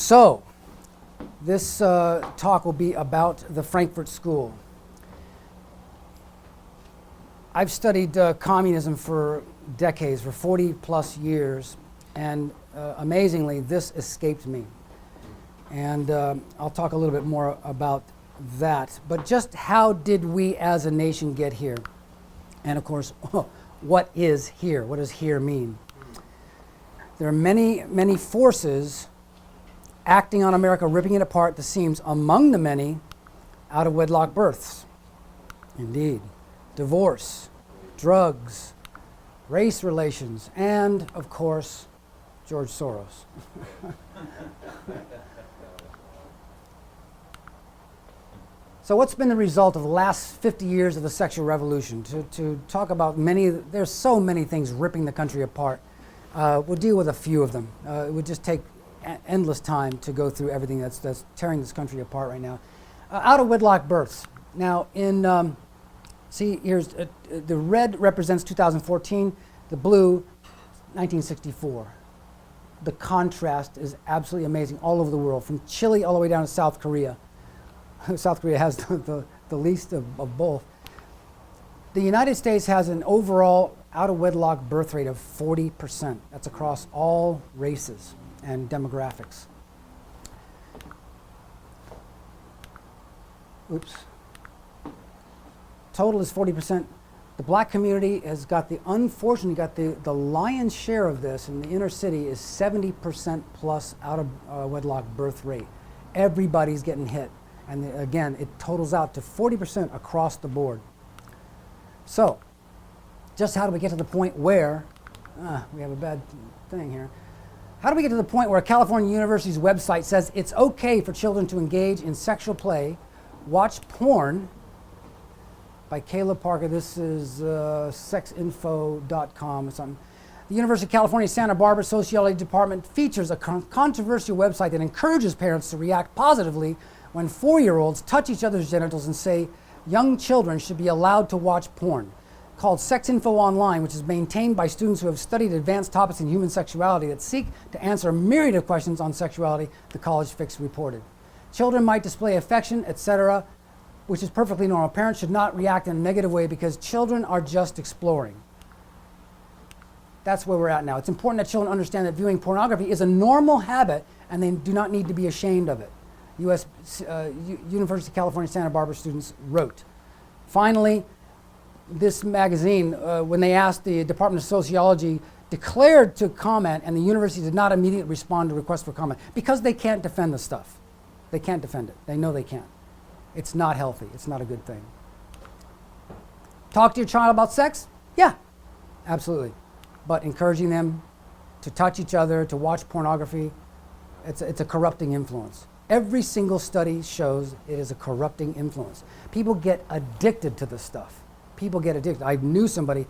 So, this talk will be about the Frankfurt School. I've studied communism for decades, for 40 plus years, and amazingly, this escaped me. And I'll talk a little bit more about that. But just how did we as a nation get here? And of course, what is here? What does here mean? There are many, many forces acting on America, ripping it apart at the seams. Among the many, out of wedlock births. Indeed. Divorce, drugs, race relations, and, of course, George Soros. So what's been the result of the last 50 years of the sexual revolution? To talk about there's so many things ripping the country apart. We'll deal with a few of them. It would just take endless time to go through everything that's tearing this country apart right now. Out of wedlock births. Now, see, here's the red represents 2014, the blue, 1964. The contrast is absolutely amazing all over the world, from Chile all the way down to South Korea. South Korea has the least of both. The United States has an overall out-of-wedlock birth rate of 40%. That's across all races and demographics. Oops. Total is 40%. The black community has unfortunately got the lion's share of this in the inner city is 70% plus out-of-wedlock birth rate. Everybody's getting hit. And again, it totals out to 40% across the board. So, just how do we get to the point where, we have a bad thing here. How do we get to the point where California University's website says it's okay for children to engage in sexual play, watch porn, by Caleb Parker. This is sexinfo.com or something. The University of California, Santa Barbara Sociology Department features a controversial website that encourages parents to react positively when 4-year-olds touch each other's genitals and say young children should be allowed to watch porn. Called Sex Info Online, which is maintained by students who have studied advanced topics in human sexuality that seek to answer a myriad of questions on sexuality, the College Fix reported. Children might display affection, etc., which is perfectly normal. Parents should not react in a negative way because children are just exploring. That's where we're at now. It's important that children understand that viewing pornography is a normal habit and they do not need to be ashamed of it. University of California, Santa Barbara students wrote. Finally, this magazine, when they asked the Department of Sociology, declared to comment, and the university did not immediately respond to requests for comment because they can't defend the stuff. They can't defend it. They know they can't. It's not healthy. It's not a good thing. Talk to your child about sex? Yeah, absolutely. But encouraging them to touch each other, to watch pornography, it's a corrupting influence. Every single study shows it is a corrupting influence. People get addicted to this stuff. People get addicted. I knew somebody.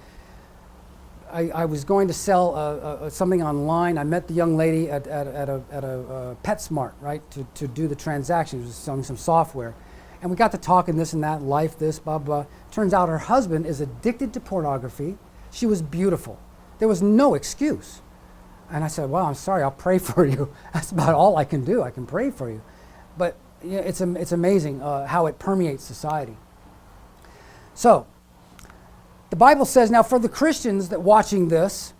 I was going to sell something online. I met the young lady at a PetSmart, right, to do the transaction. She was selling some software. And we got to talking this and that, life, this, blah, blah. Turns out her husband is addicted to pornography. She was beautiful. There was no excuse. And I said, well, I'm sorry, I'll pray for you. That's about all I can do. I can pray for you. But you know, it's amazing how it permeates society. So, the Bible says, now for the Christians that watching this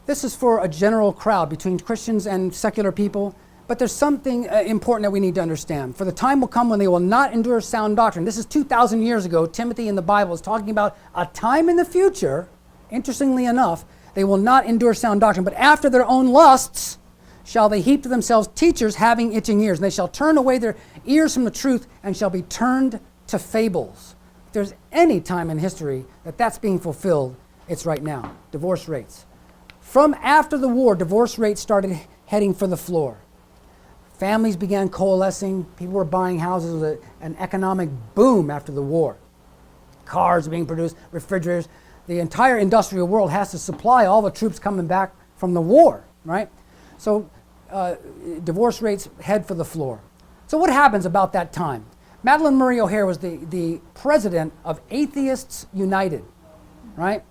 is for a general crowd between Christians and secular people, but there's something important that we need to understand. For the time will come when they will not endure sound doctrine. This is 2,000 years ago. Timothy in the Bible is talking about a time in the future, interestingly enough, they will not endure sound doctrine, but after their own lusts shall they heap to themselves teachers having itching ears, and they shall turn away their ears from the truth and shall be turned to fables. If there's any time in history that that's being fulfilled, it's right now. Divorce rates. From after the war, divorce rates started heading for the floor. Families began coalescing. People were buying houses with an economic boom after the war. Cars being produced, refrigerators. The entire industrial world has to supply all the troops coming back from the war, right? So divorce rates head for the floor. So what happens about that time? Madalyn Murray O'Hair was the president of Atheists United, right?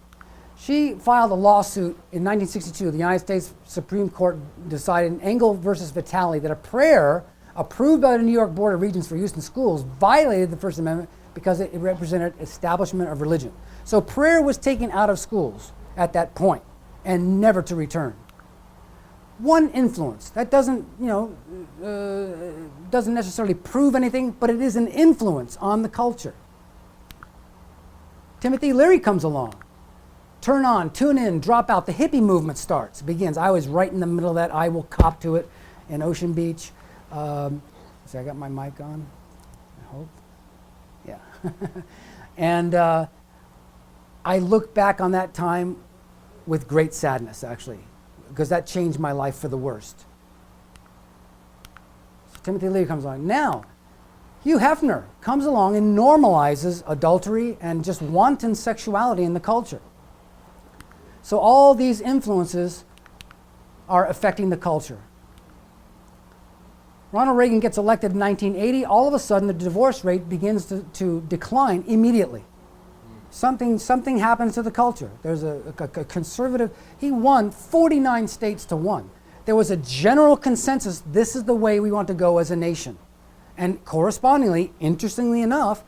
She filed a lawsuit in 1962. The United States Supreme Court decided in Engel versus Vitale that a prayer approved by the New York Board of Regents for use in schools violated the First Amendment because it represented establishment of religion. So prayer was taken out of schools at that point and never to return. One influence. That doesn't, doesn't necessarily prove anything, but it is an influence on the culture. Timothy Leary comes along. Turn on, tune in, drop out. The hippie movement begins. I was right in the middle of that. I will cop to it in Ocean Beach. See, I got my mic on, I hope. Yeah. And I look back on that time with great sadness, actually, because that changed my life for the worst. So Timothy Leary comes along. Now, Hugh Hefner comes along and normalizes adultery and just wanton sexuality in the culture. So all these influences are affecting the culture. Ronald Reagan gets elected in 1980. All of a sudden, the divorce rate begins to decline immediately. Something happens to the culture. There's a conservative, he won 49 states to 1. There was a general consensus, this is the way we want to go as a nation. And correspondingly, interestingly enough,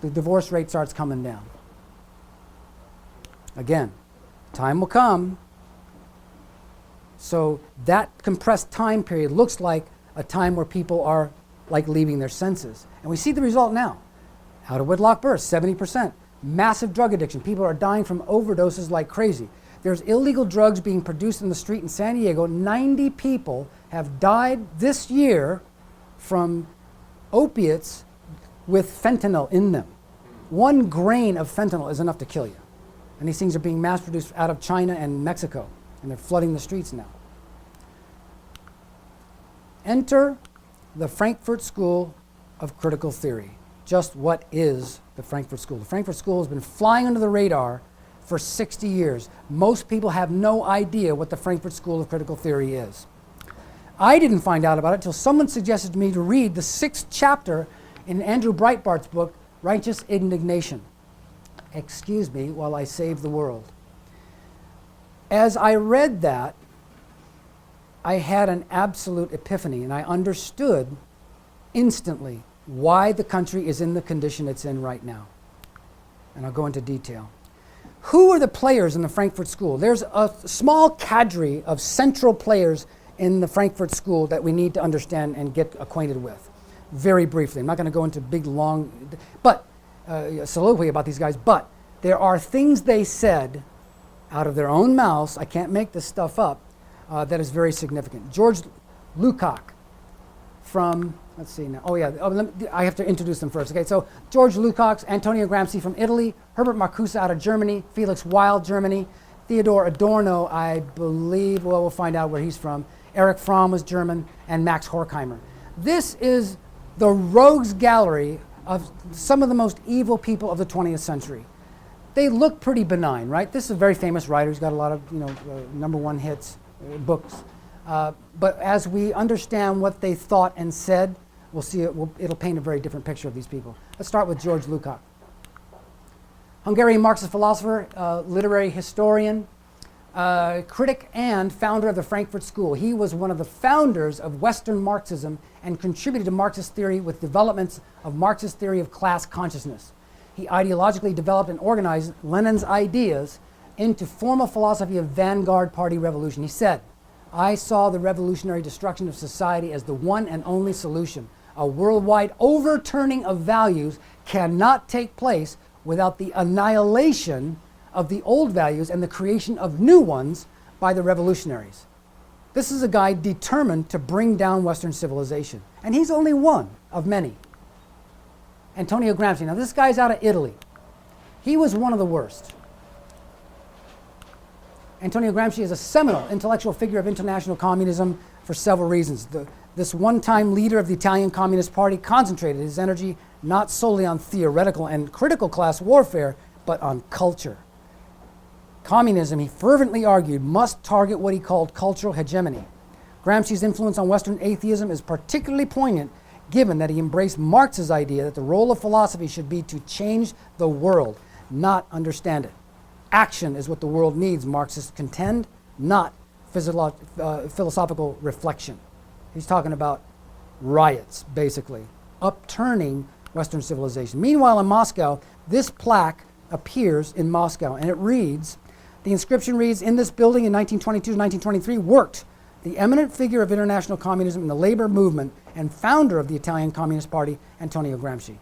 the divorce rate starts coming down. Again, time will come. So that compressed time period looks like a time where people are like leaving their senses. And we see the result now. Out of wedlock births, 70%. Massive drug addiction. People are dying from overdoses like crazy. There's illegal drugs being produced in the street in San Diego. 90 people have died this year from opiates with fentanyl in them. 1 grain of fentanyl is enough to kill you. And these things are being mass produced out of China and Mexico, and they're flooding the streets now. Enter the Frankfurt School of Critical Theory. Just what is the Frankfurt School? The Frankfurt School has been flying under the radar for 60 years. Most people have no idea what the Frankfurt School of Critical Theory is. I didn't find out about it until someone suggested to me to read the 6th chapter in Andrew Breitbart's book, Righteous Indignation. Excuse me while I save the world. As I read that, I had an absolute epiphany, and I understood instantly why the country is in the condition it's in right now. And I'll go into detail. Who are the players in the Frankfurt School? There's a small cadre of central players in the Frankfurt School that we need to understand and get acquainted with. Very briefly. I'm not going to go into big, long, soliloquy about these guys, but there are things they said out of their own mouths, I can't make this stuff up, that is very significant. George Lukács from, let's see now, I have to introduce them first. Okay, so George Lukács, Antonio Gramsci from Italy, Herbert Marcuse out of Germany, Felix Wilde, Germany, Theodor Adorno, I believe, well, we'll find out where he's from, Erich Fromm was German, and Max Horkheimer. This is the rogues gallery of some of the most evil people of the 20th century. They look pretty benign, right? This is a very famous writer who's got a lot of, #1 hits, books. But as we understand what they thought and said, we'll see it'll paint a very different picture of these people. Let's start with George Lukács. Hungarian Marxist philosopher, literary historian, critic and founder of the Frankfurt School. He was one of the founders of Western Marxism and contributed to Marxist theory with developments of Marxist theory of class consciousness. He ideologically developed and organized Lenin's ideas into formal philosophy of vanguard party revolution. He said, I saw the revolutionary destruction of society as the one and only solution. A worldwide overturning of values cannot take place without the annihilation of the old values and the creation of new ones by the revolutionaries. This is a guy determined to bring down Western civilization. And he's only one of many. Antonio Gramsci. Now this guy's out of Italy. He was one of the worst. Antonio Gramsci is a seminal intellectual figure of international communism for several reasons. This one-time leader of the Italian Communist Party concentrated his energy not solely on theoretical and critical class warfare, but on culture. Communism, he fervently argued, must target what he called cultural hegemony. Gramsci's influence on Western atheism is particularly poignant given that he embraced Marx's idea that the role of philosophy should be to change the world, not understand it. Action is what the world needs, Marxists contend, not philosophical reflection. He's talking about riots, basically, upturning Western civilization. Meanwhile, in Moscow, this plaque appears in Moscow, and it reads, the inscription reads, in this building in 1922 to 1923 worked the eminent figure of international communism in the labor movement and founder of the Italian Communist Party, Antonio Gramsci.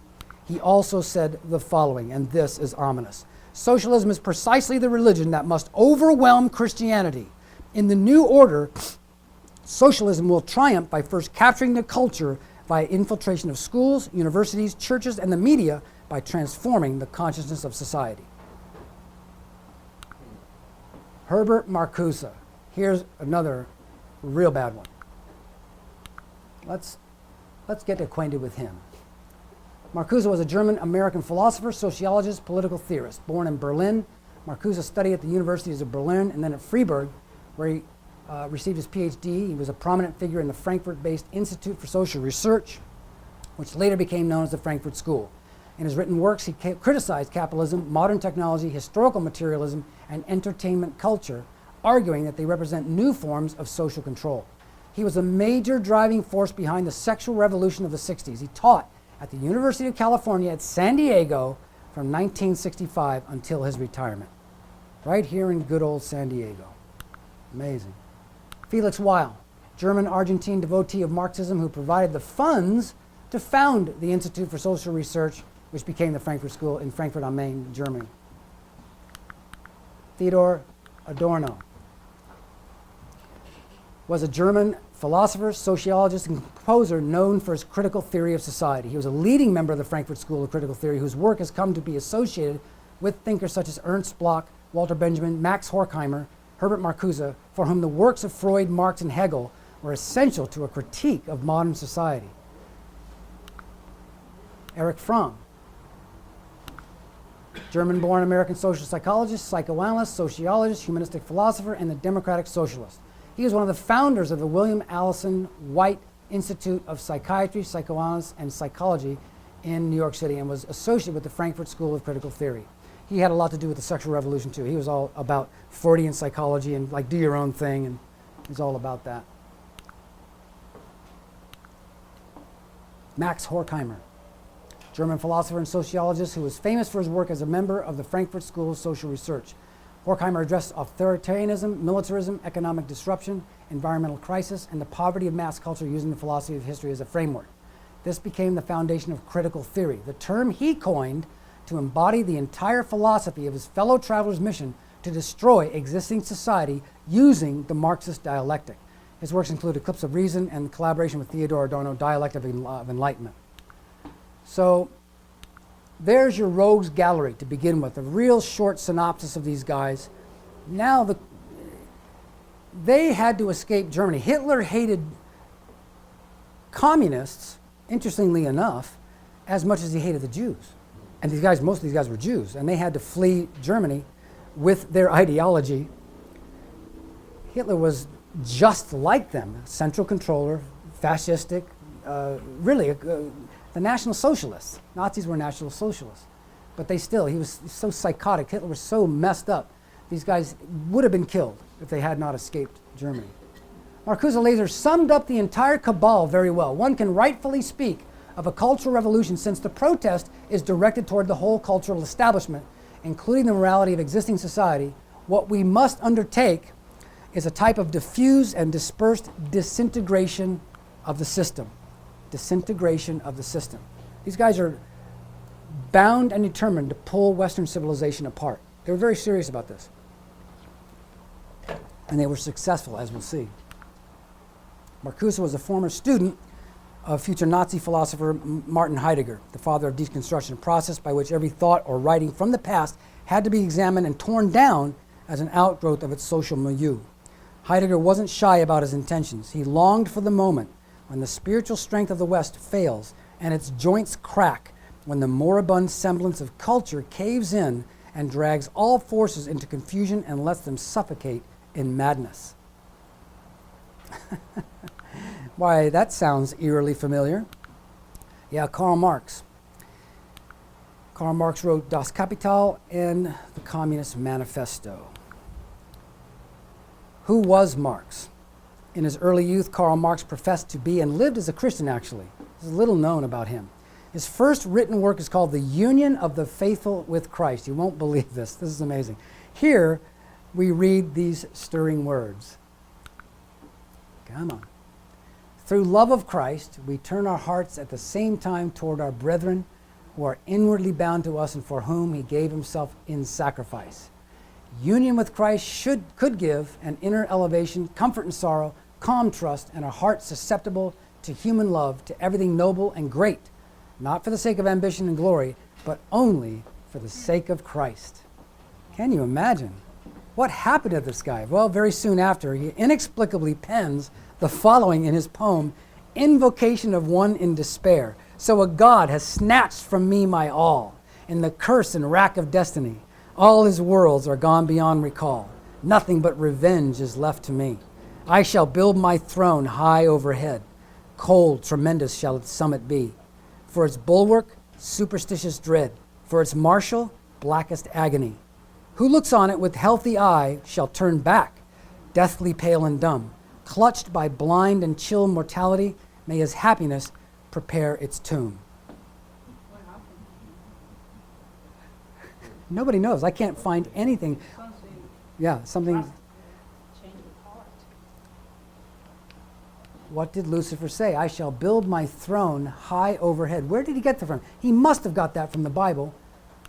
He also said the following, and this is ominous. Socialism is precisely the religion that must overwhelm Christianity. In the new order, socialism will triumph by first capturing the culture via infiltration of schools, universities, churches, and the media by transforming the consciousness of society. Herbert Marcuse. Here's another real bad one. Let's get acquainted with him. Marcuse was a German-American philosopher, sociologist, political theorist. Born in Berlin, Marcuse studied at the universities of Berlin and then at Freiburg, where he received his PhD. He was a prominent figure in the Frankfurt-based Institute for Social Research, which later became known as the Frankfurt School. In his written works, he criticized capitalism, modern technology, historical materialism, and entertainment culture, arguing that they represent new forms of social control. He was a major driving force behind the sexual revolution of the 60s. He taught at the University of California at San Diego from 1965 until his retirement. Right here in good old San Diego. Amazing. Felix Weil, German-Argentine devotee of Marxism who provided the funds to found the Institute for Social Research, which became the Frankfurt School in Frankfurt am Main, Germany. Theodor Adorno was a German philosopher, sociologist, and composer known for his critical theory of society. He was a leading member of the Frankfurt School of Critical Theory, whose work has come to be associated with thinkers such as Ernst Bloch, Walter Benjamin, Max Horkheimer, Herbert Marcuse, for whom the works of Freud, Marx, and Hegel were essential to a critique of modern society. Erich Fromm, German-born American social psychologist, psychoanalyst, sociologist, humanistic philosopher, and the democratic socialist. He was one of the founders of the William Allison White Institute of Psychiatry, Psychoanalysis, and Psychology in New York City and was associated with the Frankfurt School of Critical Theory. He had a lot to do with the sexual revolution too. He was all about Freudian psychology and like do your own thing, and he's all about that. Max Horkheimer, German philosopher and sociologist who was famous for his work as a member of the Frankfurt School of Social Research. Horkheimer addressed authoritarianism, militarism, economic disruption, environmental crisis, and the poverty of mass culture using the philosophy of history as a framework. This became the foundation of critical theory, the term he coined to embody the entire philosophy of his fellow traveler's mission to destroy existing society using the Marxist dialectic. His works include Eclipse of Reason and collaboration with Theodor Adorno, Dialectic of Enlightenment. So there's your rogues gallery to begin with, a real short synopsis of these guys. Now they had to escape Germany. Hitler hated communists, interestingly enough, as much as he hated the Jews. And these guys, most of these guys were Jews, and they had to flee Germany with their ideology. Hitler was just like them, central controller, fascistic, the National Socialists. Nazis were National Socialists. But he was so psychotic. Hitler was so messed up. These guys would have been killed if they had not escaped Germany. Marcuse later summed up the entire cabal very well. One can rightfully speak of a cultural revolution since the protest is directed toward the whole cultural establishment, including the morality of existing society. What we must undertake is a type of diffuse and dispersed disintegration of the system. Disintegration of the system. These guys are bound and determined to pull Western civilization apart. They were very serious about this. And they were successful, as we'll see. Marcuse was a former student of future Nazi philosopher Martin Heidegger, the father of deconstruction, a process by which every thought or writing from the past had to be examined and torn down as an outgrowth of its social milieu. Heidegger wasn't shy about his intentions. He longed for the moment when the spiritual strength of the West fails and its joints crack, when the moribund semblance of culture caves in and drags all forces into confusion and lets them suffocate in madness. Why, that sounds eerily familiar. Yeah, Karl Marx. Karl Marx wrote Das Kapital and the Communist Manifesto. Who was Marx? In his early youth, Karl Marx professed to be and lived as a Christian, actually. There's little known about him. His first written work is called The Union of the Faithful with Christ. You won't believe this. This is amazing. Here, we read these stirring words. Come on. Through love of Christ, we turn our hearts at the same time toward our brethren who are inwardly bound to us and for whom he gave himself in sacrifice. Union with Christ could give an inner elevation, comfort and sorrow, calm trust, and a heart susceptible to human love, to everything noble and great, not for the sake of ambition and glory, but only for the sake of Christ. Can you imagine? What happened to this guy? Well, very soon after, he inexplicably pens the following in his poem, Invocation of One in Despair. So a God has snatched from me my all, in the curse and rack of destiny. All his worlds are gone beyond recall. Nothing but revenge is left to me. I shall build my throne high overhead. Cold, tremendous shall its summit be. For its bulwark, superstitious dread. For its marshal, blackest agony. Who looks on it with healthy eye shall turn back, deathly pale and dumb. Clutched by blind and chill mortality, may his happiness prepare its tomb. Nobody knows. I can't find anything. Yeah, something. What did Lucifer say? I shall build my throne high overhead. Where did he get that from? He must have got that from the Bible,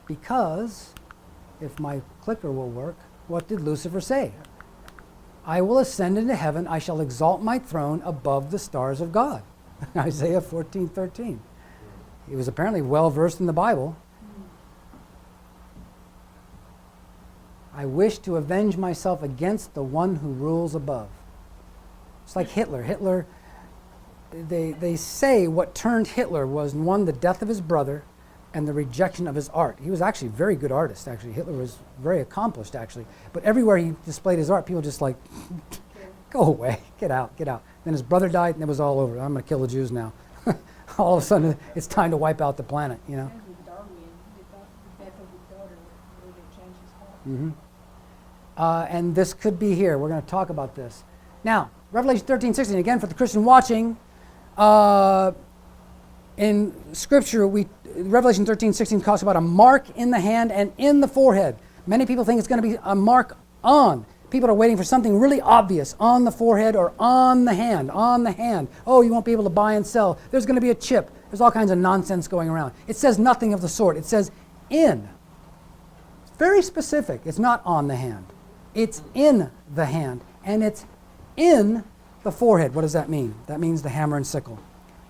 because if my clicker will work, what did Lucifer say? I will ascend into heaven. I shall exalt my throne above the stars of God. Isaiah 14:13. He was apparently well versed in the Bible. I wish to avenge myself against the one who rules above. It's like Hitler. Hitler, they say what turned Hitler was, one, the death of his brother and the rejection of his art. He was actually a very good artist, actually. Hitler was very accomplished, actually. But everywhere he displayed his art, people just like, go away, get out, get out. Then his brother died, and it was all over. I'm going to kill the Jews now. All of a sudden, it's time to wipe out the planet, you know. Mm-hmm. And this could be here. We're going to talk about this. Now, Revelation 13:16, again, for the Christian watching, in Scripture, Revelation 13:16 talks about a mark in the hand and in the forehead. Many people think it's going to be a mark on. People are waiting for something really obvious on the forehead or on the hand, on the hand. Oh, you won't be able to buy and sell. There's going to be a chip. There's all kinds of nonsense going around. It says nothing of the sort. It says in. It's very specific. It's not on the hand. It's in the hand, and it's in the forehead. What does that mean? That means the hammer and sickle.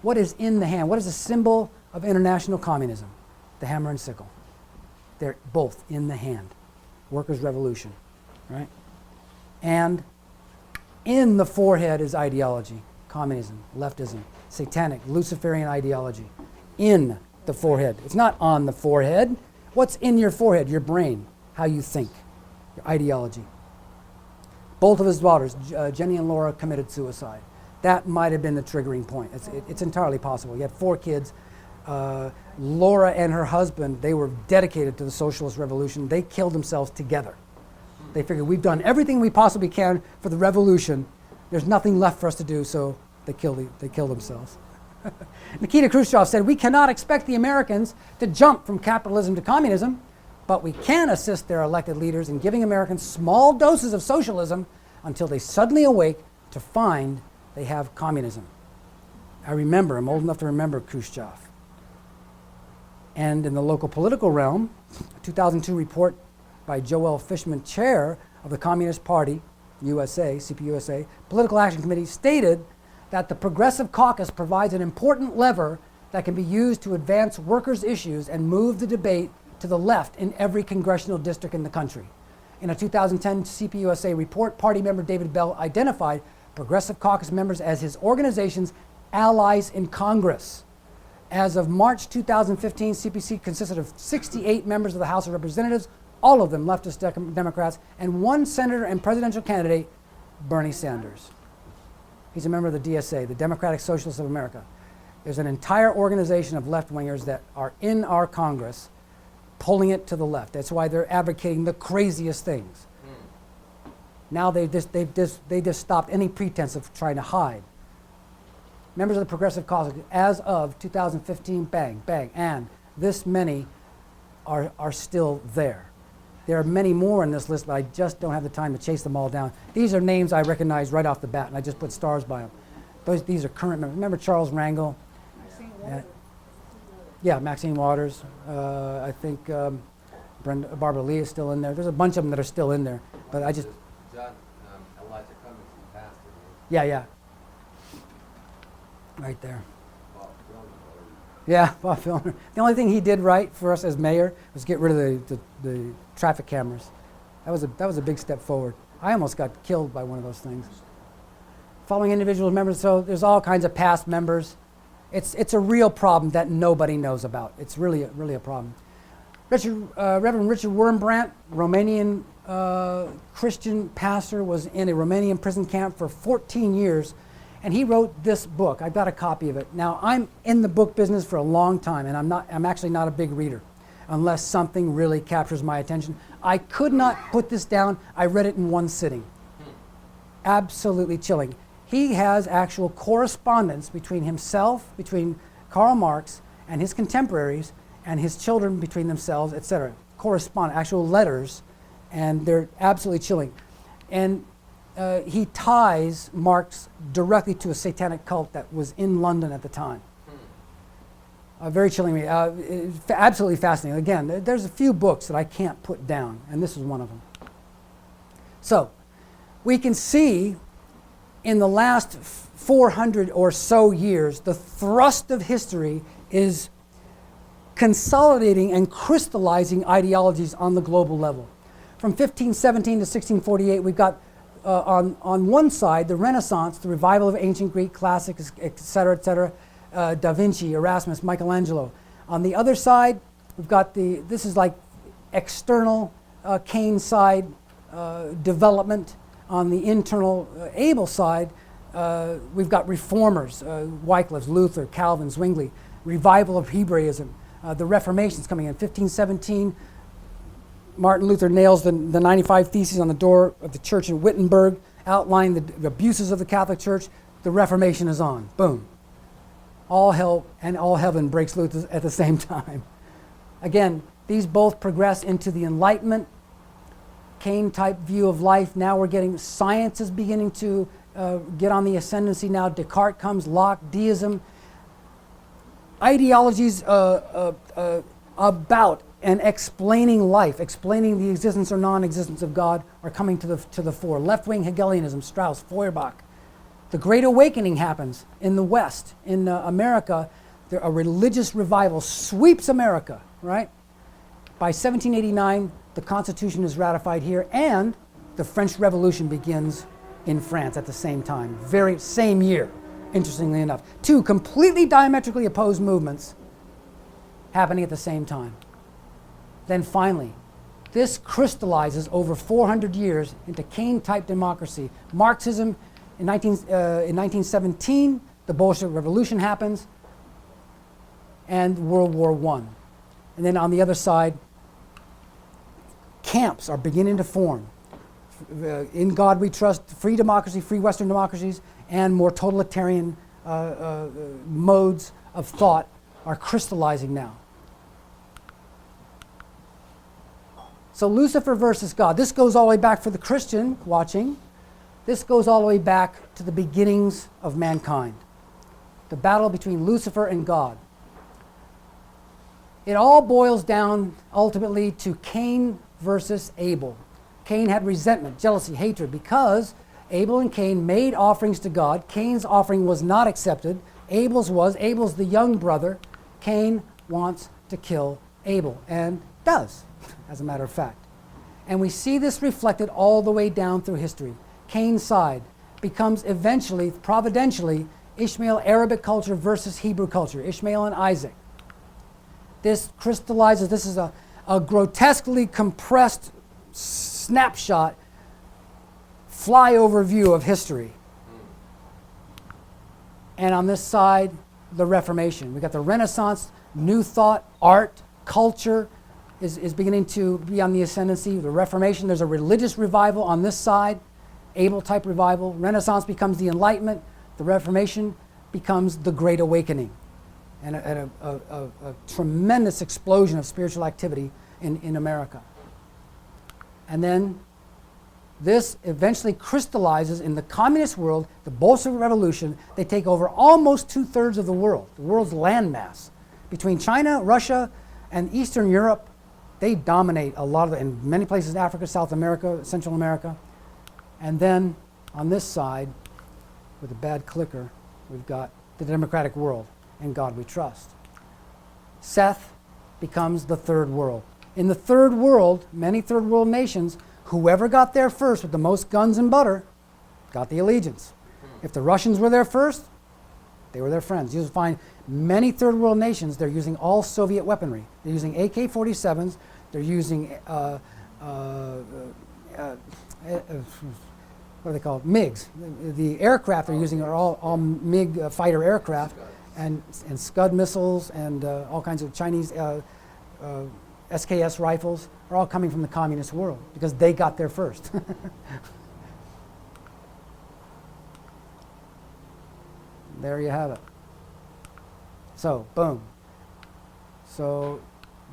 What is in the hand? What is the symbol of international communism? The hammer and sickle. They're both in the hand. Workers' revolution, right? And in the forehead is ideology, communism, leftism, satanic, Luciferian ideology. In the forehead. It's not on the forehead. What's in your forehead? Your brain, how you think, your ideology. Both of his daughters, Jenny and Laura, committed suicide. That might have been the triggering point. It's entirely possible. He had 4 kids. Laura and her husband, they were dedicated to the socialist revolution. They killed themselves together. They figured, we've done everything we possibly can for the revolution. There's nothing left for us to do, so they killed themselves. Nikita Khrushchev said, we cannot expect the Americans to jump from capitalism to communism, but we can assist their elected leaders in giving Americans small doses of socialism until they suddenly awake to find they have communism. I'm old enough to remember Khrushchev. And in the local political realm, a 2002 report by Joel Fishman, chair of the Communist Party, USA, CPUSA, Political Action Committee, stated that the Progressive Caucus provides an important lever that can be used to advance workers' issues and move the debate to the left in every congressional district in the country. In a 2010 CPUSA report, party member David Bell identified Progressive Caucus members as his organization's allies in Congress. As of March 2015, CPC consisted of 68 members of the House of Representatives, all of them leftist Democrats, and 1 senator and presidential candidate, Bernie Sanders. He's a member of the DSA, the Democratic Socialists of America. There's an entire organization of left-wingers that are in our Congress pulling it to the left. That's why they're advocating the craziest things. Now they just stopped any pretense of trying to hide. Members of the progressive cause, as of 2015, bang, bang, and this many are still there. There are many more on this list, but I just don't have the time to chase them all down. These are names I recognize right off the bat, and I just put stars by them. These are current members. Remember Charles Rangel? Yeah, Maxine Waters. I think Barbara Lee is still in there. There's a bunch of them that are still in there, but I just... John, Elijah Cummings, he passed it. Yeah. Right there. Yeah, Bob Filner. The only thing he did right for us as mayor was get rid of the traffic cameras. That was a big step forward. I almost got killed by one of those things. Following individual members, so there's all kinds of past members. It's a real problem that nobody knows about. It's really a problem. Reverend Richard Wurmbrandt, Romanian Christian pastor, was in a Romanian prison camp for 14 years, and he wrote this book. I've got a copy of it. Now, I'm in the book business for a long time, and I'm actually not a big reader unless something really captures my attention. I could not put this down. I read it in one sitting. Absolutely chilling. He has actual correspondence between himself, between Karl Marx and his contemporaries, and his children between themselves, etc. Actual letters, and they're absolutely chilling. And he ties Marx directly to a satanic cult that was in London at the time. Very chilling read. Absolutely fascinating. Again, there's a few books that I can't put down, and this is one of them. So, we can see in the last 400 or so years, the thrust of history is consolidating and crystallizing ideologies on the global level. From 1517 to 1648, we've got on one side the Renaissance, the revival of ancient Greek classics, etc., Da Vinci, Erasmus, Michelangelo. On the other side, we've got this is like external Kane side development. On the internal Abel side, we've got reformers, Wycliffe, Luther, Calvin, Zwingli, revival of Hebraism. The Reformation's coming in. 1517, Martin Luther nails the 95 Theses on the door of the church in Wittenberg, outlining the abuses of the Catholic Church. The Reformation is on. Boom. All hell and all heaven breaks loose at the same time. Again, these both progress into the Enlightenment, Kane-type view of life. Now we're getting, science is beginning to get on the ascendancy now. Descartes comes, Locke, deism. Ideologies about and explaining life, explaining the existence or non-existence of God are coming to the fore. Left-wing Hegelianism, Strauss, Feuerbach. The Great Awakening happens in the West. In America, a religious revival sweeps America, right? By 1789, the Constitution is ratified here, and the French Revolution begins in France at the same time, very same year, interestingly enough. Two completely diametrically opposed movements happening at the same time. Then finally, this crystallizes over 400 years into Kane-type democracy. Marxism in 1917, the Bolshevik Revolution happens, and World War I. And then on the other side, camps are beginning to form. In God we trust, free democracy, free Western democracies, and more totalitarian modes of thought are crystallizing now. So Lucifer versus God. This goes all the way back for the Christian watching. This goes all the way back to the beginnings of mankind. The battle between Lucifer and God. It all boils down ultimately to Cain versus Abel. Cain had resentment, jealousy, hatred because Abel and Cain made offerings to God. Cain's offering was not accepted. Abel's was. Abel's the young brother. Cain wants to kill Abel and does, as a matter of fact. And we see this reflected all the way down through history. Cain's side becomes eventually, providentially, Ishmael Arabic culture versus Hebrew culture, Ishmael and Isaac. This crystallizes, this is a grotesquely compressed snapshot, flyover view of history. And on this side, the Reformation. We got the Renaissance, new thought, art, culture. is beginning to be on the ascendancy. The Reformation, there's a religious revival on this side, Abel-type revival. Renaissance becomes the Enlightenment. The Reformation becomes the Great Awakening, and a tremendous explosion of spiritual activity in America. And then this eventually crystallizes in the communist world, the Bolshevik Revolution. They take over almost 2/3 of the world's landmass. Between China, Russia, and Eastern Europe, they dominate a lot of it, in many places in Africa, South America, Central America. And then on this side, with a bad clicker, we've got the democratic world, and God we trust. Seth becomes the third world. In the third world, many third world nations, whoever got there first with the most guns and butter got the allegiance. If the Russians were there first, they were their friends. You'll find many third world nations, they're using all Soviet weaponry. They're using AK-47s, they're using, what are they called? MiGs. The aircraft they're using are all MiG fighter aircraft, and Scud missiles, and all kinds of Chinese SKS rifles are all coming from the communist world because they got there first. There you have it. So, boom. So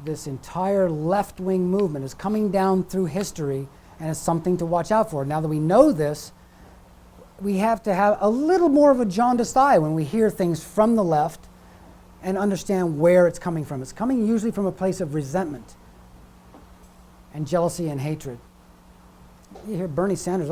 this entire left-wing movement is coming down through history, and it's something to watch out for. Now that we know this, we have to have a little more of a jaundiced eye when we hear things from the left and understand where it's coming from. It's coming usually from a place of resentment and jealousy and hatred. You hear Bernie Sanders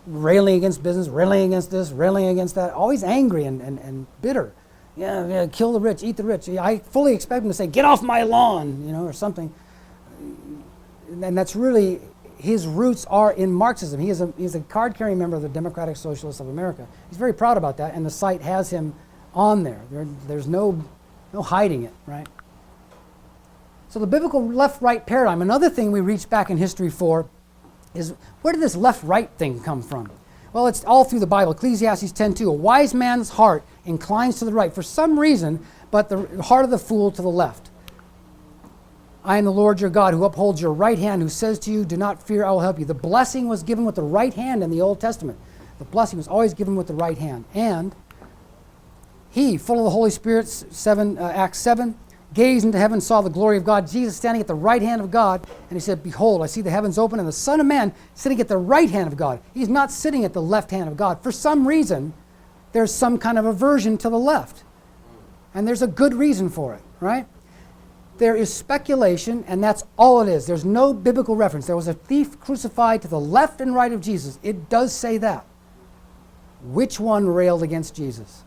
railing against business, railing against this, railing against that, always angry and bitter. Yeah, kill the rich, eat the rich. I fully expect him to say, get off my lawn, or something. And that's really, his roots are in Marxism. He's a card-carrying member of the Democratic Socialists of America. He's very proud about that, and the site has him on there. There's no hiding it, right? So the biblical left-right paradigm, another thing we reach back in history for is, where did this left-right thing come from? Well, it's all through the Bible. Ecclesiastes 10:2, a wise man's heart inclines to the right for some reason, but the heart of the fool to the left. I am the Lord your God who upholds your right hand, who says to you, do not fear, I will help you. The blessing was given with the right hand in the Old Testament. The blessing was always given with the right hand. And he, full of the Holy Spirit, Acts 7, gazed into heaven, saw the glory of God, Jesus standing at the right hand of God, and he said, behold, I see the heavens open and the Son of Man sitting at the right hand of God. He's not sitting at the left hand of God. For some reason, there's some kind of aversion to the left. And there's a good reason for it, right? There is speculation, and that's all it is. There's no biblical reference. There was a thief crucified to the left and right of Jesus. It does say that. Which one railed against Jesus?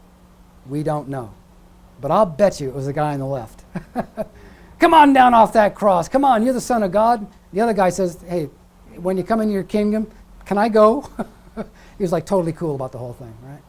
We don't know. But I'll bet you it was the guy on the left. Come on down off that cross. Come on, you're the Son of God. The other guy says, hey, when you come into your kingdom, can I go? He was like totally cool about the whole thing, right?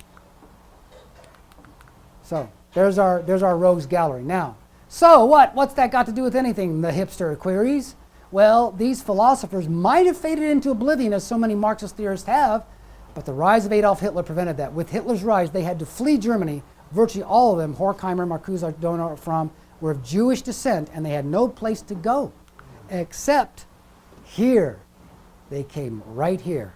So there's our rogues gallery. Now, so what? What's that got to do with anything? The hipster queries. Well, these philosophers might have faded into oblivion, as so many Marxist theorists have, but the rise of Adolf Hitler prevented that. With Hitler's rise, they had to flee Germany. Virtually all of them, Horkheimer, Marcuse, Donau, from, were of Jewish descent, and they had no place to go except here. They came right here.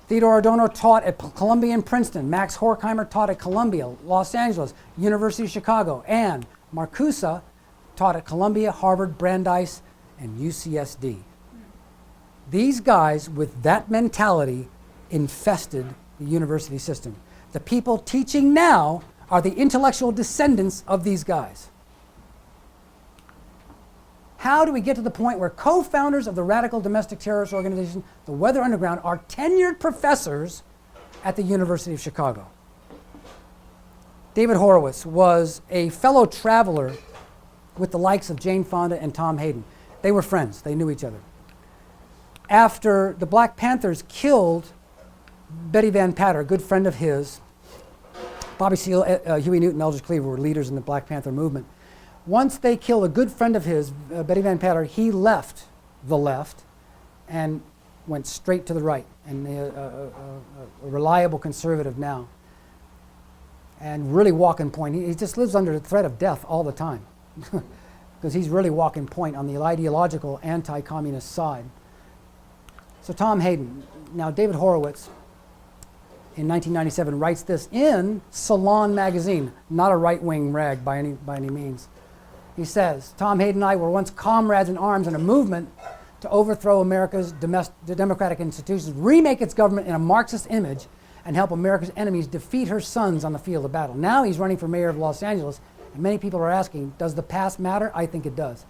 Theodore Adorno taught at Columbia and Princeton. Max Horkheimer taught at Columbia, Los Angeles, University of Chicago. And Marcuse taught at Columbia, Harvard, Brandeis, and UCSD. These guys with that mentality infested the university system. The people teaching now are the intellectual descendants of these guys. How do we get to the point where co-founders of the radical domestic terrorist organization, the Weather Underground, are tenured professors at the University of Chicago? David Horowitz was a fellow traveler with the likes of Jane Fonda and Tom Hayden. They were friends. They knew each other. After the Black Panthers killed Betty Van Patter, a good friend of his, Bobby Seale, Huey Newton, Eldridge Cleaver were leaders in the Black Panther movement. Once they killed a good friend of his, Betty Van Patter, he left the left and went straight to the right, and a reliable conservative now. and really walking point. He just lives under the threat of death all the time because he's really walking point on the ideological anti-communist side. So Tom Hayden. Now David Horowitz in 1997 writes this in Salon magazine, not a right-wing rag by any means. He says, Tom Hayden and I were once comrades in arms in a movement to overthrow America's democratic institutions, remake its government in a Marxist image, and help America's enemies defeat her sons on the field of battle. Now he's running for mayor of Los Angeles, and many people are asking, does the past matter? I think it does.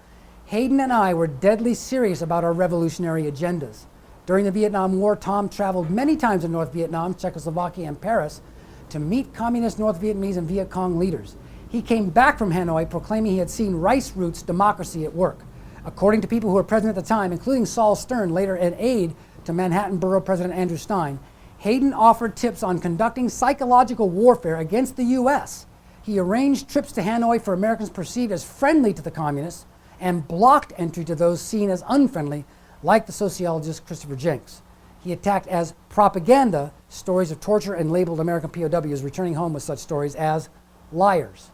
Hayden and I were deadly serious about our revolutionary agendas. During the Vietnam War, Tom traveled many times in North Vietnam, Czechoslovakia, and Paris to meet communist North Vietnamese and Viet Cong leaders. He came back from Hanoi proclaiming he had seen Rice Roots democracy at work. According to people who were present at the time, including Saul Stern, later an aide to Manhattan Borough President Andrew Stein, Hayden offered tips on conducting psychological warfare against the U.S. He arranged trips to Hanoi for Americans perceived as friendly to the communists and blocked entry to those seen as unfriendly, like the sociologist Christopher Jenks. He attacked as propaganda stories of torture and labeled American POWs returning home with such stories as liars.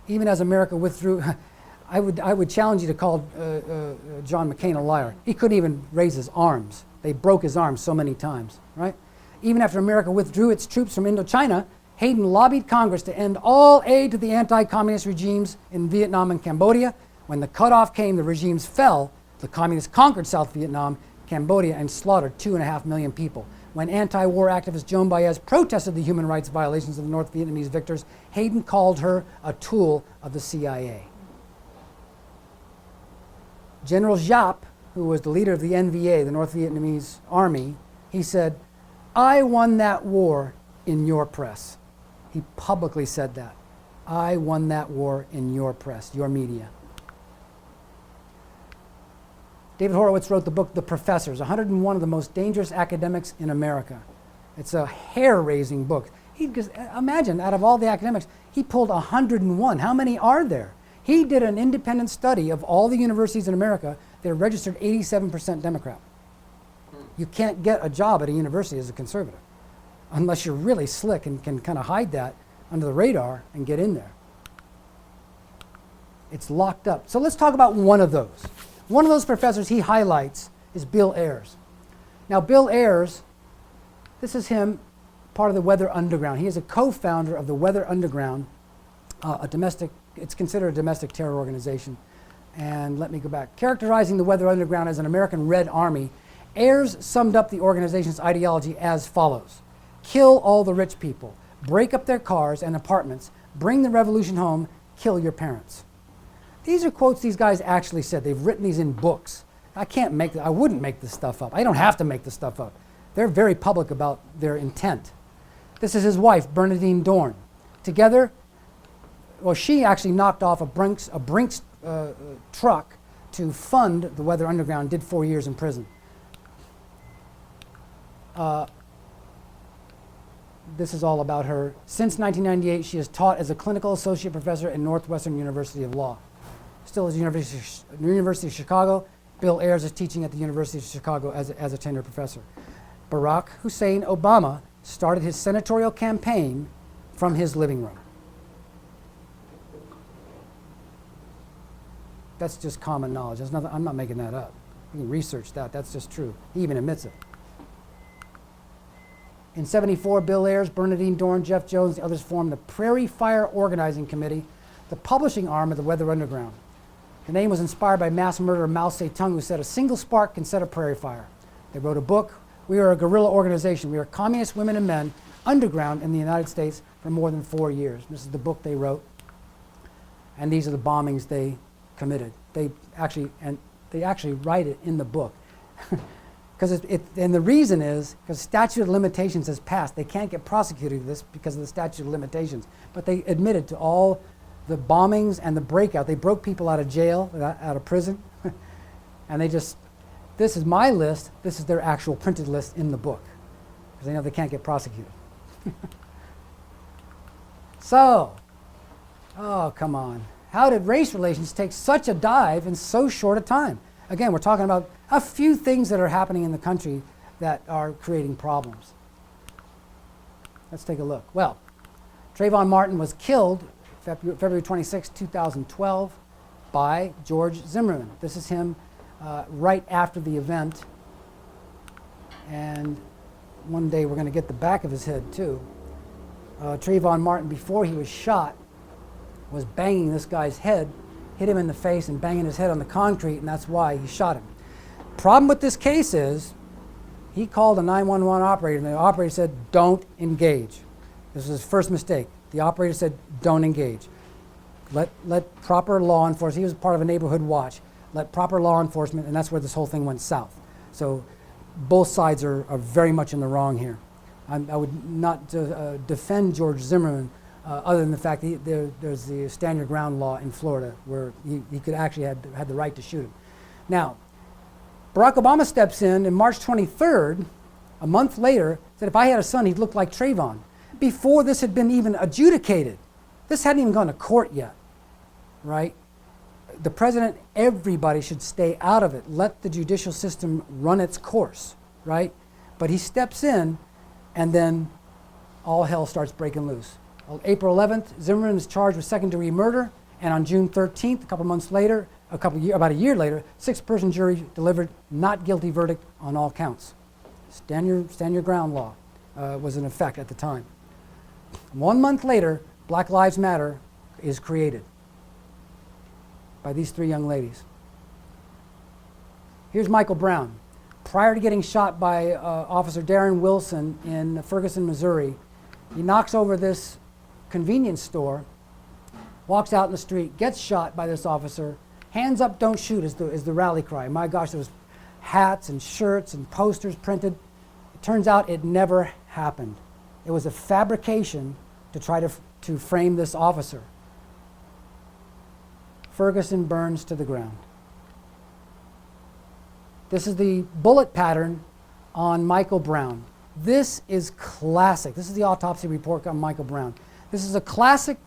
Even as America withdrew, I would challenge you to call John McCain a liar. He couldn't even raise his arms. They broke his arms so many times, right? Even after America withdrew its troops from Indochina, Hayden lobbied Congress to end all aid to the anti-communist regimes in Vietnam and Cambodia. When the cutoff came, the regimes fell. The communists conquered South Vietnam, Cambodia, and slaughtered 2.5 million people. When anti-war activist Joan Baez protested the human rights violations of the North Vietnamese victors, Hayden called her a tool of the CIA. General Giap, who was the leader of the NVA, the North Vietnamese army, he said, I won that war in your press. He publicly said that. I won that war in your press, your media. David Horowitz wrote the book The Professors, 101 of the most dangerous academics in America. It's a hair-raising book. Imagine, out of all the academics, he pulled 101. How many are there? He did an independent study of all the universities in America. They're registered 87% Democrat. You can't get a job at a university as a conservative unless you're really slick and can kind of hide that under the radar and get in there. It's locked up. So let's talk about one of those. One of those professors he highlights is Bill Ayers. Now, Bill Ayers, this is him, part of the Weather Underground. He is a co-founder of the Weather Underground, it's considered a domestic terror organization. And let me go back. Characterizing the Weather Underground as an American Red Army, Ayers summed up the organization's ideology as follows. Kill all the rich people, break up their cars and apartments, bring the revolution home, kill your parents. These are quotes these guys actually said. They've written these in books. I wouldn't make this stuff up. I don't have to make this stuff up. They're very public about their intent. This is his wife, Bernadine Dorn. Together, well, she actually knocked off a Brinks truck to fund the Weather Underground, did 4 years in prison. This is all about her. Since 1998, she has taught as a clinical associate professor at Northwestern University of Law. Still at the University of Chicago, Bill Ayers is teaching at the University of Chicago as a tenured professor. Barack Hussein Obama started his senatorial campaign from his living room. That's just common knowledge. I'm not making that up. You can research that. That's just true. He even admits it. In '74, Bill Ayers, Bernadine Dorn, Jeff Jones, and the others formed the Prairie Fire Organizing Committee, the publishing arm of the Weather Underground. The name was inspired by mass murderer Mao Zedong, who said a single spark can set a prairie fire. They wrote a book. We are a guerrilla organization. We are communist women and men underground in the United States for more than 4 years. This is the book they wrote. And these are the bombings they committed. They actually write it in the book. And the reason is because statute of limitations has passed. They can't get prosecuted for this because of the statute of limitations. But they admitted to all the bombings and the breakout. They broke people out of jail, out of prison. And this is my list. This is their actual printed list in the book. Because they know they can't get prosecuted. So, oh, come on. How did race relations take such a dive in so short a time? Again, we're talking about a few things that are happening in the country that are creating problems. Let's take a look. Well, Trayvon Martin was killed February 26, 2012 by George Zimmerman. This is him right after the event. And one day we're going to get the back of his head too. Trayvon Martin, before he was shot, was banging this guy's head, hit him in the face and banging his head on the concrete, and that's why he shot him. Problem with this case is he called a 911 operator, and the operator said, don't engage. This was his first mistake. The operator said, don't engage. Let proper law enforcement, he was part of a neighborhood watch, let proper law enforcement, and that's where this whole thing went south. So both sides are very much in the wrong here. I would not defend George Zimmerman other than the fact that there's the stand your ground law in Florida where he could actually had the right to shoot him. Now, Barack Obama steps in March 23rd, a month later, said if I had a son, he'd look like Trayvon. Before this had been even adjudicated. This hadn't even gone to court yet, right? The president, everybody should stay out of it. Let the judicial system run its course, right? But he steps in, and then all hell starts breaking loose. On April 11th, Zimmerman is charged with second-degree murder, and on June 13th, about a year later, 6-person jury delivered not guilty verdict on all counts. Stand your ground law was in effect at the time. 1 month later, Black Lives Matter is created by these 3 young ladies. Here's Michael Brown. Prior to getting shot by Officer Darren Wilson in Ferguson, Missouri, he knocks over this convenience store, walks out in the street, gets shot by this officer. Hands up, don't shoot is the rally cry. My gosh, there was hats and shirts and posters printed. It turns out it never happened. It was a fabrication to try to frame this officer. Ferguson burns to the ground. This is the bullet pattern on Michael Brown. This is classic. This is the autopsy report on Michael Brown. This is a classic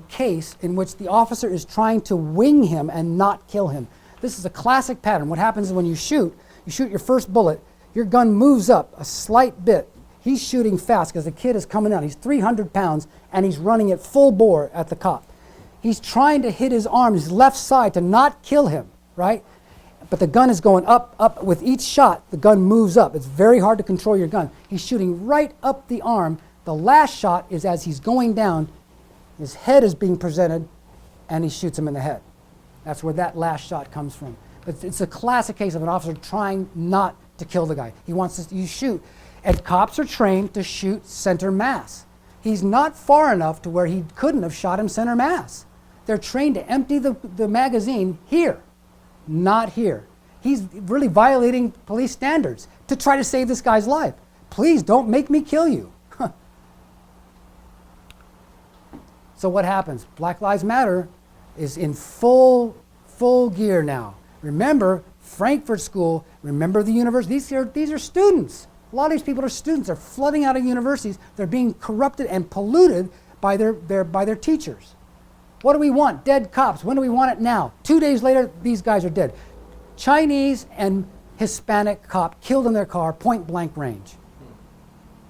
case in which the officer is trying to wing him and not kill him. This is a classic pattern. What happens is when you shoot your first bullet, your gun moves up a slight bit. He's shooting fast because the kid is coming out. He's 300 pounds and he's running at full bore at the cop. He's trying to hit his arm, his left side, to not kill him, right? But the gun is going up, up. With each shot, the gun moves up. It's very hard to control your gun. He's shooting right up the arm. The last shot is as he's going down, his head is being presented, and he shoots him in the head. That's where that last shot comes from. But it's a classic case of an officer trying not to kill the guy. He wants to, you shoot. And cops are trained to shoot center mass. He's not far enough to where he couldn't have shot him center mass. They're trained to empty the magazine here, not here. He's really violating police standards to try to save this guy's life. Please don't make me kill you. So what happens? Black Lives Matter is in full gear now. Remember Frankfurt School, remember the university. These are students. A lot of these people are students. They're flooding out of universities. They're being corrupted and polluted by their teachers. What do we want? Dead cops. When do we want it? Now. 2 days later, these guys are dead. Chinese and Hispanic cop killed in their car, point blank range.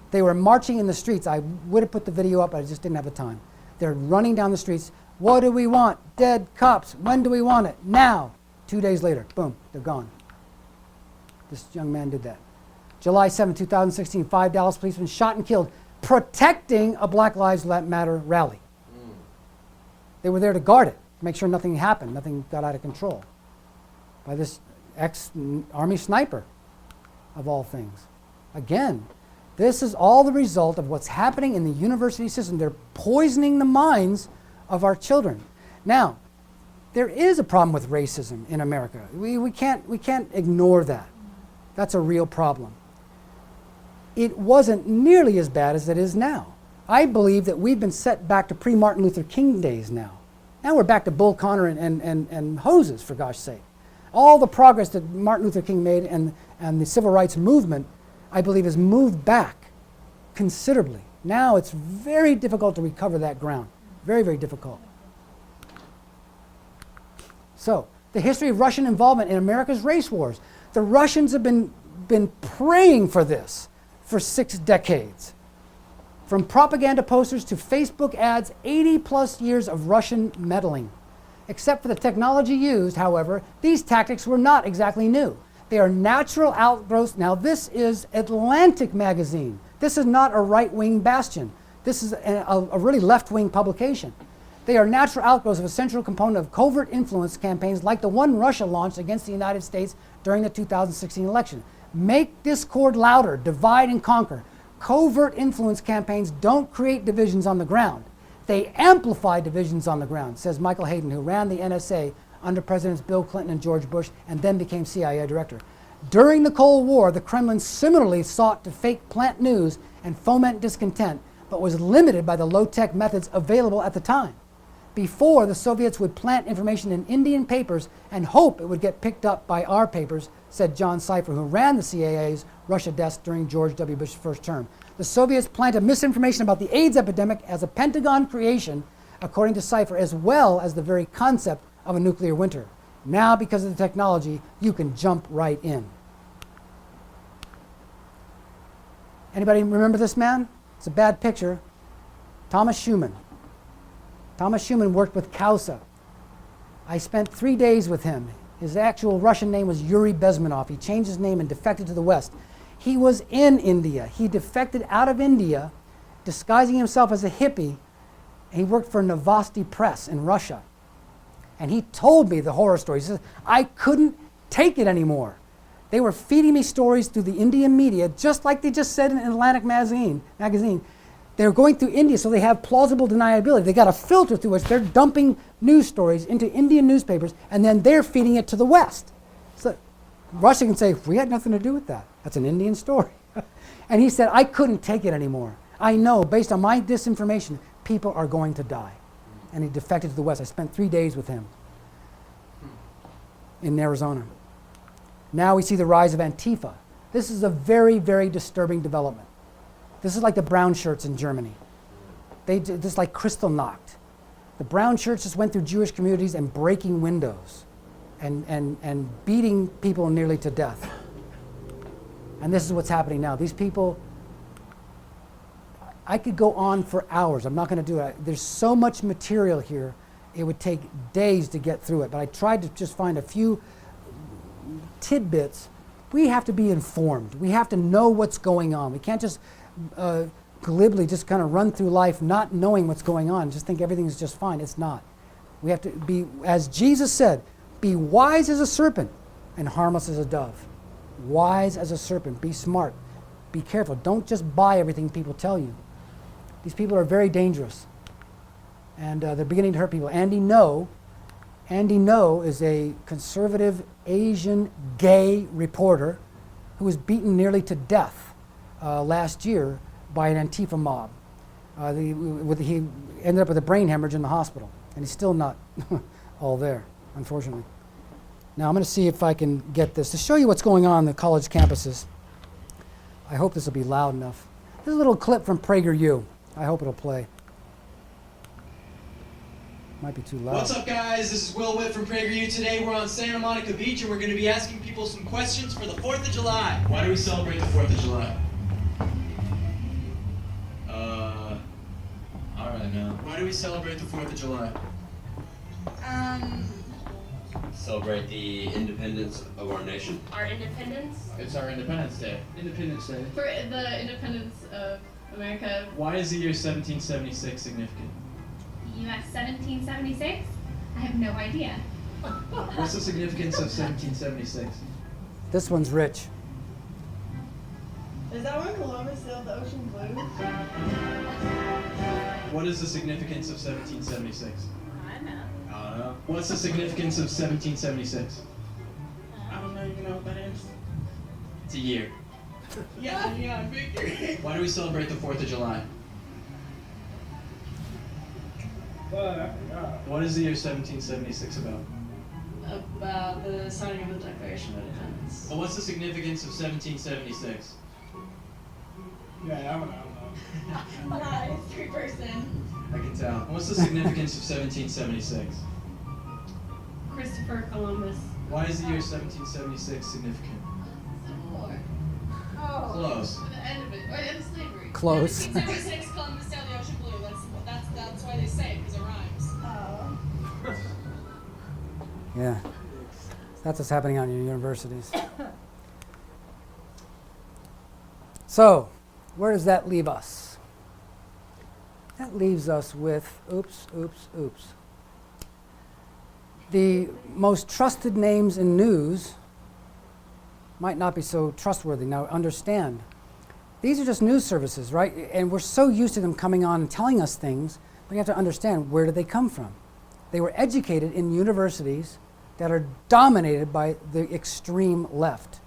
They were marching in the streets. I would have put the video up, but I just didn't have the time. They're running down the streets. What do we want? Dead cops. When do we want it? Now. 2 days later, boom, they're gone. This young man did that. July 7, 2016, 5 Dallas policemen shot and killed protecting a Black Lives Matter rally. They were there to guard it, to make sure nothing happened, nothing got out of control by this ex-Army sniper, of all things. Again, this is all the result of what's happening in the university system. They're poisoning the minds of our children. Now, there is a problem with racism in America. We can't ignore that. That's a real problem. It wasn't nearly as bad as it is now. I believe that we've been set back to pre-Martin Luther King days now. Now we're back to Bull Connor and hoses, for gosh sake. All the progress that Martin Luther King made and the civil rights movement, I believe, has moved back considerably. Now it's very difficult to recover that ground. Very, very difficult. So, the history of Russian involvement in America's race wars. The Russians have been praying for this for 6 decades. From propaganda posters to Facebook ads, 80 plus years of Russian meddling. Except for the technology used, however, these tactics were not exactly new. They are natural outgrowths. Now, this is Atlantic magazine. This is not a right-wing bastion. This is a really left-wing publication. They are natural outgrowths of a central component of covert influence campaigns like the one Russia launched against the United States during the 2016 election. Make discord louder, divide and conquer. Covert influence campaigns don't create divisions on the ground. They amplify divisions on the ground, says Michael Hayden, who ran the NSA under Presidents Bill Clinton and George Bush and then became CIA director. During the Cold War, the Kremlin similarly sought to fake plant news and foment discontent, but was limited by the low-tech methods available at the time. Before, the Soviets would plant information in Indian papers and hope it would get picked up by our papers, said John Cipher, who ran the CIA's Russia desk during George W. Bush's first term. The Soviets planted misinformation about the AIDS epidemic as a Pentagon creation, according to Cipher, as well as the very concept of a nuclear winter. Now, because of the technology, you can jump right in. Anybody remember this man? It's a bad picture. Thomas Schumann. Thomas Schumann worked with Kausa. I spent 3 days with him. His actual Russian name was Yuri Bezmenov. He changed his name and defected to the West. He was in India. He defected out of India, disguising himself as a hippie. He worked for Novosti Press in Russia. And he told me the horror stories. He said, I couldn't take it anymore. They were feeding me stories through the Indian media, just like they just said in Atlantic magazine. They're going through India, so they have plausible deniability. They got a filter through which they're dumping news stories into Indian newspapers, and then they're feeding it to the West. So Russia can say, we had nothing to do with that. That's an Indian story. And he said, I couldn't take it anymore. I know, based on my disinformation, people are going to die. And he defected to the West. I spent 3 days with him in Arizona. Now we see the rise of Antifa. This is a very, very disturbing development. This is like the brown shirts in Germany. This is like Kristallnacht. The brown shirts just went through Jewish communities and breaking windows and beating people nearly to death. And this is what's happening now. These people, I could go on for hours. I'm not going to do it. There's so much material here, it would take days to get through it. But I tried to just find a few tidbits. We have to be informed. We have to know what's going on. We can't just glibly just kind of run through life not knowing what's going on, just think everything's just fine. It's not. We have to be, as Jesus said, be wise as a serpent and harmless as a dove. Wise as a serpent. Be smart. Be careful. Don't just buy everything people tell you. These people are very dangerous. And they're beginning to hurt people. Andy Ngo is a conservative Asian gay reporter who was beaten nearly to death last year by an Antifa mob. He ended up with a brain hemorrhage in the hospital, and he's still not all there, unfortunately. Now I'm going to see if I can get this to show you what's going on the college campuses. I hope this will be loud enough. This is a little clip from PragerU. I hope it'll play. Might be too loud. What's up, guys? This is Will Witt from PragerU. Today we're on Santa Monica Beach, and we're going to be asking people some questions for the 4th of July. Why do we celebrate the 4th of July? I don't really know. Why do we celebrate the 4th of July? Celebrate the independence of our nation. Our independence? It's our Independence Day. Independence Day. For the independence of America. Why is the year 1776 significant? U.S. 1776? I have no idea. What's the significance of 1776? This one's rich. Is that when Columbus sailed the ocean blue? What is the significance of 1776? I don't know. I don't know. What's the significance of 1776? I don't even know what that is. It's a year. Yeah, Victor. Why do we celebrate the 4th of July? What is the year 1776 about? About the signing of the Declaration of Independence. Well, what's the significance of 1776? Yeah, I don't know. I'm not a history person. I can tell. What's the significance of 1776? Christopher Columbus. Why is the year 1776 significant? Civil War. Oh. Close. The end of it. Or the end of slavery. Close. 1776 Yeah. That's what's happening on your universities. So, where does that leave us? That leaves us with, oops. The most trusted names in news might not be so trustworthy. Now, understand, these are just news services, right? And we're so used to them coming on and telling us things, but you have to understand, where did they come from? They were educated in universities that are dominated by the extreme left,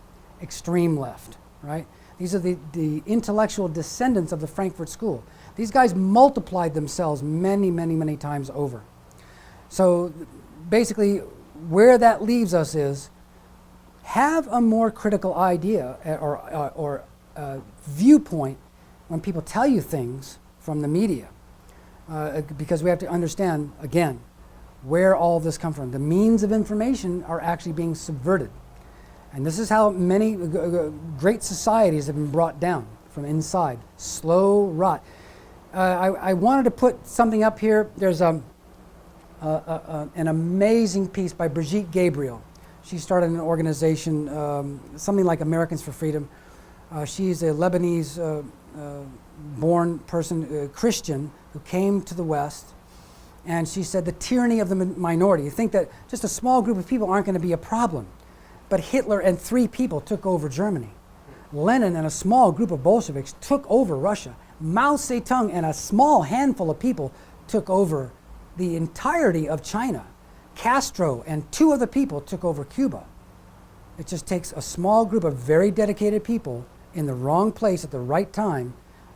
right? These are the intellectual descendants of the Frankfurt School. These guys multiplied themselves many times over. So basically, where that leaves us is, have a more critical idea or viewpoint when people tell you things from the media. Because we have to understand, again, where all this comes from. The means of information are actually being subverted. And this is how many great societies have been brought down from inside. Slow rot. I wanted to put something up here. There's an amazing piece by Brigitte Gabriel. She started an organization, something like Americans for Freedom. She's a Lebanese born person, Christian, who came to the West. And she said the tyranny of the minority. You think that just a small group of people aren't going to be a problem. But Hitler and 3 people took over Germany. Lenin and a small group of Bolsheviks took over Russia. Mao Zedong and a small handful of people took over the entirety of China. Castro and 2 other people took over Cuba. It just takes a small group of very dedicated people in the wrong place at the right time,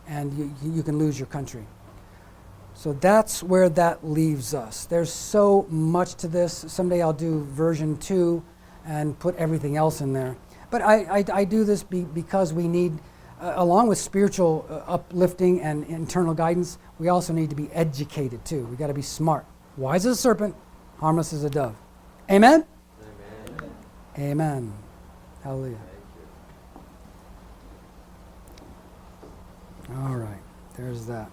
and you can lose your country. So that's where that leaves us. There's so much to this. Someday I'll do version 2 and put everything else in there. But I do this because we need, along with spiritual uplifting and internal guidance, we also need to be educated too. We got to be smart. Wise as a serpent, harmless as a dove. Amen? Amen. Amen. Hallelujah. All right, there's that.